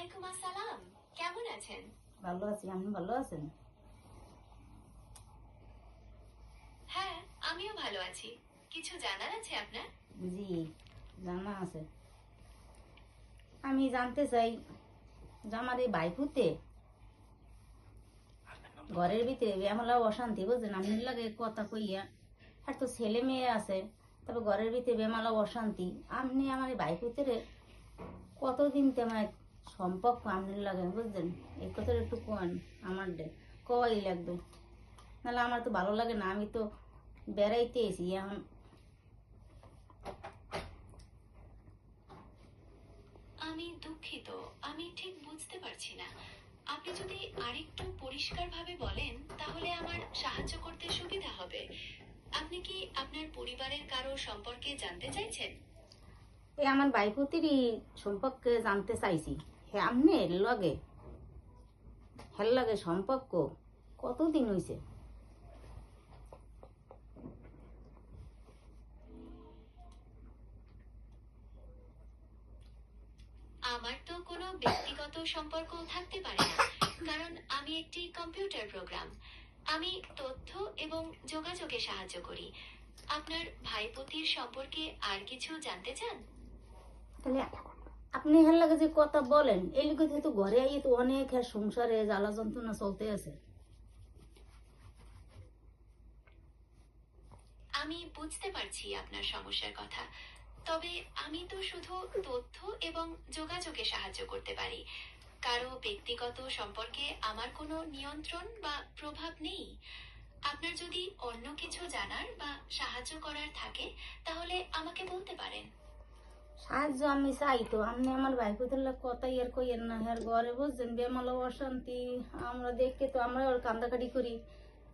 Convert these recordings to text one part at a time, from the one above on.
ওয়ালাইকুম আসসালাম। কেমন আছেন? ভালো আছি, আপনি ভালো আছেন? হ্যাঁ, আমিও ভালো আছি। কিছু জানার আছে আপনার? জি, জানা আছে। আমি জানতে চাই যে আমার এই বাইপুতে ঘরের ভিতরে বেমলা অশান্তি, বুঝছেন? আপনার লাগে কথা কইয়া আর তো ছেলে মেয়ে আছে, তবে ঘরের ভিতরে বেমালা অশান্তি। আপনি আমার এই বাইপুতেরে কতদিন তেমন সম্পর্ক আপনার লাগে, বুঝছেন? এই কথাটা একটু কোন আমার কই লাগবে, নাহলে আমার তো ভালো লাগে না। আমি তো বেড়াইতে এসি এখন। আমি দুঃখিত, আমি ঠিক বুঝতে পারছি না। আপনি যদি আরেকটু পরিষ্কারভাবে বলেন তাহলে আমার সাহায্য করতে সুবিধা হবে। আপনি কি আপনার পরিবারের কারো সম্পর্কে জানতে চাইছেন? এই আমার বাইপুতিরই সম্পর্কে জানতে চাইছি। হ্যাঁ, আপনার লগে হের লগে সম্পর্ক কতদিন হয়েছে? আমার তো কোনো ব্যক্তিগত সম্পর্ক থাকতে পারে না, কারণ আমি একটি কম্পিউটার প্রোগ্রাম। আমি তথ্য এবং যোগাযোগে সাহায্য করি। আপনার ভাইপতির সম্পর্কে আর কিছু জানতে চান? তাহলে আপনি হের লগে যে কথা বলেন, এই লোকে তো ঘরে আইয়ে তো অনেক সংসারে জ্বালা যন্ত্রণা চলতে আছে। আমি বুঝতে পারছি আপনার সমস্যার কথা, তবে আমি তো শুধু তথ্য এবং যোগাযোগে সাহায্য করতে পারি। কারো ব্যক্তিগত সম্পর্কে আমার কোনো নিয়ন্ত্রণ বা প্রভাব নেই। আপনার যদি অন্য কিছু জানার বা সাহায্য করার থাকে তাহলে আমাকে বলতে পারেন। সাহায্য আমি চাই তো, আপনি আমার বাইপুতের লোক কথা ইয়ার কইয়েন না। হের ঘরে বুঝছেন বেমালা অশান্তি, আমরা দেখে তো আমরা ওর কান্দাকাটি করি।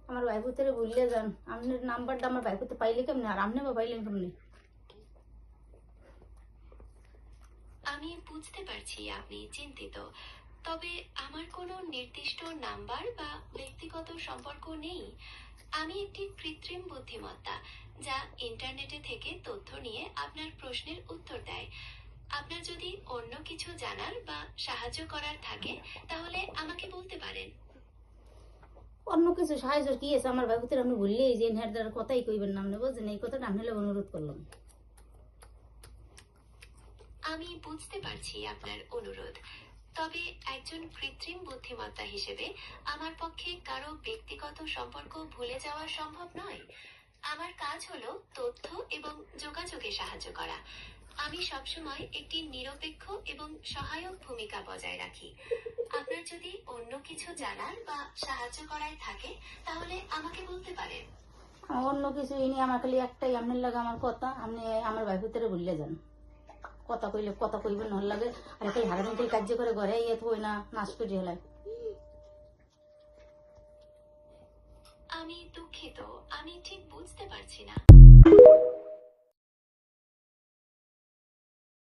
আমার বাইপুতেরে ভুললে যান। আপনার নাম্বারটা আমার বাইপুতে পাইলে কেমনি, আর আপনি বা পাইলেন কেমনি? আমি বুঝতে পারছি আপনি চিন্তিত, তবে আমার কোনো নির্দিষ্ট নাম্বার বা ব্যক্তিগত সম্পর্ক নেই। আমি একটি কৃত্রিম বুদ্ধিমত্তা, যা ইন্টারনেটে থেকে তথ্য নিয়ে আপনার প্রশ্নের উত্তর দেয়। আপনার যদি অন্য কিছু জানার বা সাহায্য করার থাকে তাহলে আমাকে বলতে পারেন। অন্য কিছু সাহায্য কি আছে? আমার বাইপুতের আপনি ভুললেই যে হের দ্বারা কথাই কইবেন না, আপনি বুঝছেন? এই কথাটা আপনি লোক অনুরোধ করলাম। আমি বুঝতে পারছি আপনার অনুরোধ, তবে একজন কৃত্রিম বুদ্ধিমত্তা হিসেবে আমার পক্ষে কারো ব্যক্তিগত সম্পর্ক ভুলে যাওয়া সম্ভব নয়। আমার কাজ হলো তথ্য এবং যোগাযোগে সাহায্য করা। আমি সবসময় একটি নিরপেক্ষ এবং সহায়ক ভূমিকা বজায় রাখি। আপনার যদি অন্য কিছু জানার বা সাহায্য করার থাকে তাহলে আমাকে বলতে পারেন। অন্য কিছু ইনি আমার খালি একটাই, আপনার লাগে আমার কথা। আপনি আমার বাইপুতেরে ভুললে যান। কথা কইলে কথা কইবেন নহল লাগে, আর একটা হারাদিন খালি কার্য করে ঘরে ইয়ে থই না, নাচ করে হেলায়। আমি দুঃখিত, আমি ঠিক বুঝতে পারছি না।